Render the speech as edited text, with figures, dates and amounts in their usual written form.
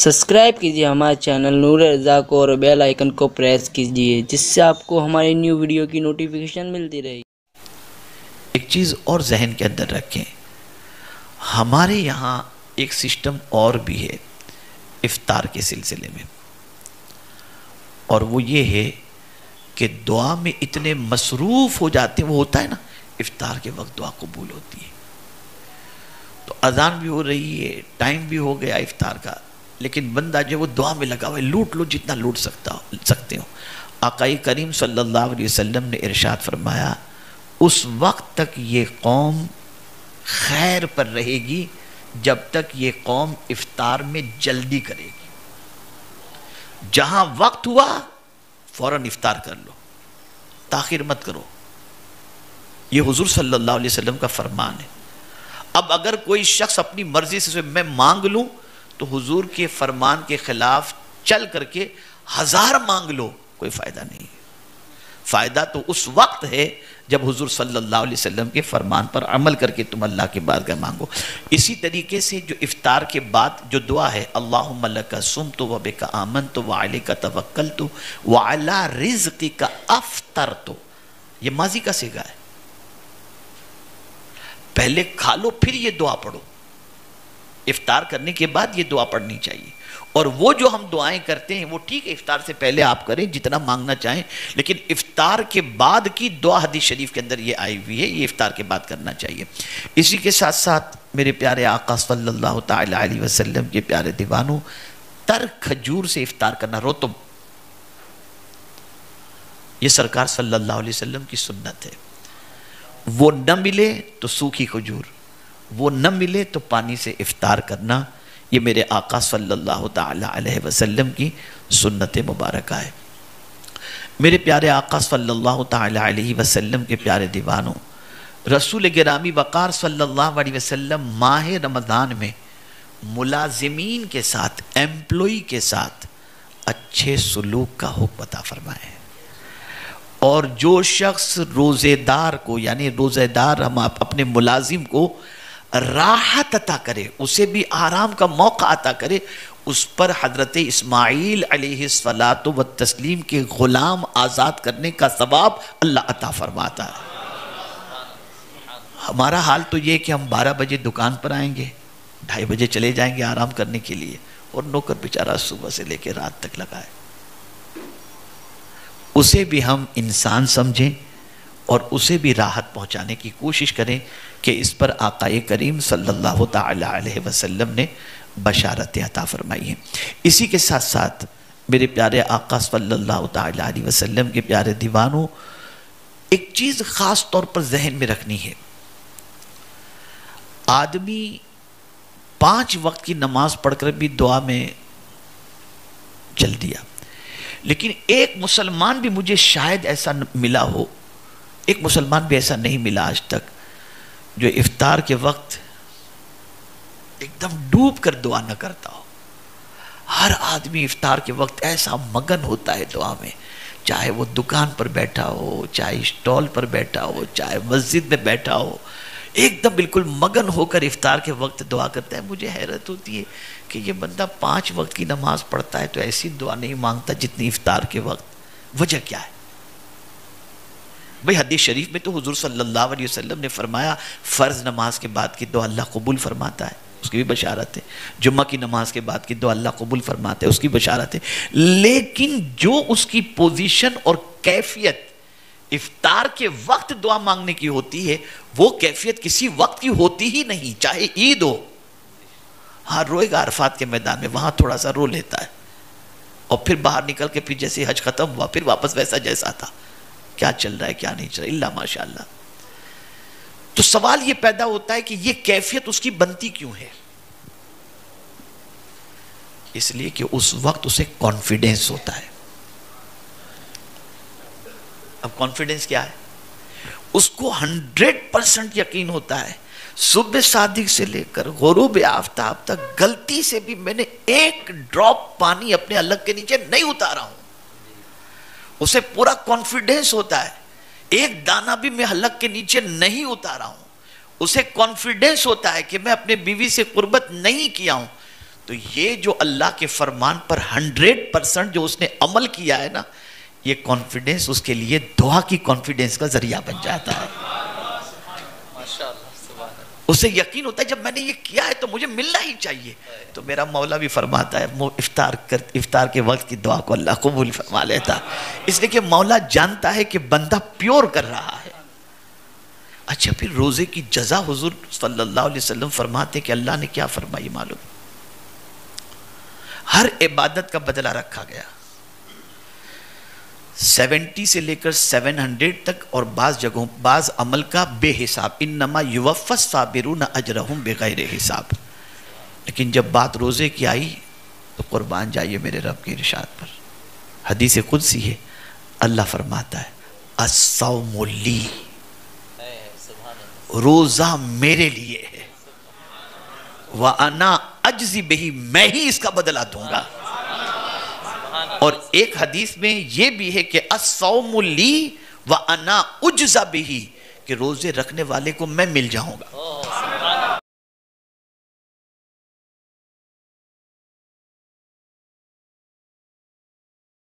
Subscribe کیجیے ہمارے channel نور رضا کو اور بیل آئیکن کو پریس کیجیے جس سے آپ کو ہماری نیو ویڈیو کی نوٹیفیکیشن ملتی رہے. ایک چیز اور ذہن کے اندر رکھیں، ہمارے یہاں ایک سسٹم اور بھی ہے افطار کے سلسلے میں، اور وہ یہ ہے کہ دعا میں اتنے مصروف ہو جاتے ہیں. وہ ہوتا ہے نا افطار کے وقت دعا قبول ہوتی ہے، تو اذان بھی ہو رہی ہے، ٹائم بھی ہو گیا افطار کا، لیکن بندہ جو وہ دعا میں لگا ہوا ہے، لوٹ لو جتنا لوٹ سکتے ہو. آقا کریم صلی اللہ علیہ وسلم نے ارشاد فرمایا اس وقت تک یہ قوم خیر پر رہے گی جب تک یہ قوم افطار میں جلدی کرے گی. جہاں وقت ہوا فوراً افطار کر لو، تاخیر مت کرو. یہ حضور صلی اللہ علیہ وسلم کا فرمان ہے. اب اگر کوئی شخص اپنی مرضی سے میں مانگ لوں تو حضور کے فرمان کے خلاف چل کر کے 1000 مانگ لو، کوئی فائدہ نہیں. فائدہ تو اس وقت ہے جب حضور صلی اللہ علیہ وسلم کے فرمان پر عمل کر کے تم اللہ کے بارگاہ مانگو. اسی طریقے سے جو افطار کے بعد جو دعا ہے اللہم لک صمت و بک آمنت و علیک توکلت و علی رزقک افطرت، یہ ماضی کا صیغہ ہے. پہلے کھا لو پھر یہ دعا پڑھو. افطار کرنے کے بعد یہ دعا پڑھنی چاہیے. اور وہ جو ہم دعائیں کرتے ہیں وہ ٹھیک ہے افطار سے پہلے آپ کریں جتنا مانگنا چاہیں، لیکن افطار کے بعد کی دعا حدیث شریف کے اندر یہ آئی ہوئی ہے، یہ افطار کے بعد کرنا چاہیے. اسی کے ساتھ ساتھ میرے پیارے آقا صلی اللہ تعالی علیہ وسلم کے پیارے دیوانوں، تر کھجور سے افطار کرنا، رطب، یہ سرکار صلی اللہ علیہ وسلم کی سنت ہے. وہ نہ ملے تو سوکھی کھجور، وہ نہ ملے تو پانی سے افطار کرنا، یہ میرے آقا صلی اللہ تعالی علیہ وسلم کی سنت مبارکہ ہے. میرے پیارے آقا صلی اللہ تعالی علیہ وسلم کے پیارے دیوانوں، رسول گرامی وقار صلی اللہ علیہ وسلم ماہ رمضان میں ملازمین کے ساتھ، ایمپلوئی کے ساتھ اچھے سلوک کا حکم عطا فرمائے ہیں. اور جو شخص روزے دار کو، یعنی روزے دار ہم اپنے ملازم کو راحت عطا کرے، اسے بھی آرام کا موقع عطا کرے، اس پر حضرت اسماعیل علیہ السلام کے غلام آزاد کرنے کا ثواب اللہ عطا فرماتا ہے. ہمارا حال تو یہ کہ ہم 12 بجے دکان پر آئیں گے، 2:30 بجے چلے جائیں گے آرام کرنے کے لیے، اور نوکر بیچارہ صبح سے لے کے رات تک لگا ہے. اسے بھی ہم انسان سمجھیں اور اسے بھی راحت پہنچانے کی کوشش کریں کہ اس پر آقا کریم صلی اللہ تعالی علیہ وسلم نے بشارتیں عطا فرمائی ہیں. اسی کے ساتھ ساتھ میرے پیارے آقا صلی اللہ تعالی علیہ وسلم کے پیارے دیوانوں، ایک چیز خاص طور پر ذہن میں رکھنی ہے. آدمی 5 وقت کی نماز پڑھ کر بھی دعا میں چل دیا، لیکن ایک مسلمان بھی مجھے شاید ایسا ملا ہو، ایک مسلمان بھی ایسا نہیں ملا آج تک جو افطار کے وقت ایک دم ڈوب کر دعا نہ کرتا ہو. ہر آدمی افطار کے وقت ایسا مگن ہوتا ہے دعا میں، چاہے وہ دکان پر بیٹھا ہو، چاہے اسٹال پر بیٹھا ہو، چاہے مسجد میں بیٹھا ہو، ایک دم بالکل مگن ہو کر افطار کے وقت دعا کرتا ہے. مجھے حیرت ہوتی ہے کہ یہ بندہ 5 وقت کی نماز پڑھتا ہے تو ایسی دعا نہیں مانگتا جتنی افطار کے وقت. وجہ کیا ہے بھئی؟ حدیث شریف میں تو حضور صلی اللہ علیہ وسلم نے فرمایا فرض نماز کے بعد کی دعا اللہ قبول فرماتا ہے، اس کی بھی بشارت ہے. جمعہ کی نماز کے بعد کی دعا اللہ قبول فرماتا ہے، اس کی بشارت ہے. لیکن جو اس کی پوزیشن اور کیفیت افطار کے وقت دعا مانگنے کی ہوتی ہے، وہ کیفیت کسی وقت کی ہوتی ہی نہیں. چاہے عید ہو، ہاں روئے گا عرفات کے میدان میں، وہاں تھوڑا سا رو لیتا ہے، اور پھر باہر نکل کے پھر جیسے حج ختم ہوا پھر واپس ویسا جیسا تھا. کیا چل رہا ہے کیا نہیں چل رہا، اللہ ماشاءاللہ. تو سوال یہ پیدا ہوتا ہے کہ یہ کیفیت اس کی بنتی کیوں ہے؟ اس لیے کہ اس وقت اسے کانفیڈنس ہوتا ہے. اب کانفیڈنس کیا ہے؟ اس کو 100% یقین ہوتا ہے صبح صادق سے لے کر غروب آفتاب تک غلطی سے بھی میں نے ایک ڈراپ پانی اپنے حلق کے نیچے نہیں اتارا ہوں. اسے پورا کانفیڈنس ہوتا ہے ایک دانہ بھی میں حلق کے نیچے نہیں اتارا ہوں. اسے کانفیڈنس ہوتا ہے کہ میں اپنے بیوی سے قربت نہیں کیا ہوں. تو یہ جو اللہ کے فرمان پر 100% جو اس نے عمل کیا ہے نا، یہ کانفیڈنس اس کے لیے دعا کی کانفیڈنس کا ذریعہ بن جاتا ہے. اسے یقین ہوتا ہے جب میں نے یہ کیا ہے تو مجھے ملنا ہی چاہیے. تو میرا مولا بھی فرماتا ہے افطار کے وقت کی دعا کو اللہ قبول فرما لیتا، اس لیے کہ مولا جانتا ہے کہ بندہ پیور کر رہا ہے. اچھا پھر روزے کی جزا حضور صلی اللہ علیہ وسلم فرماتے کہ اللہ نے کیا فرمائی معلوم؟ ہر عبادت کا بدلہ رکھا گیا، 70 سے لے کر 700 تک، اور بعض جگہوں بعض عمل کا بے حساب. انما یوفی الصابرون اجرہم بغیر حساب. لیکن جب بات روزے کی آئی تو قربان جائیے میرے رب کی ارشاد پر. حدیث قدسی ہے، اللہ فرماتا ہے الصوم لی، روزہ میرے لیے ہے، وَأَنَا أَجْزِي بِهِ، میں ہی اس کا بدلہ دوں گا. اور ایک حدیث میں یہ بھی ہے کہ الصوم لی وَأَنَا أُجْزَ بِهِ، کہ روزے رکھنے والے کو میں مل جاؤں گا.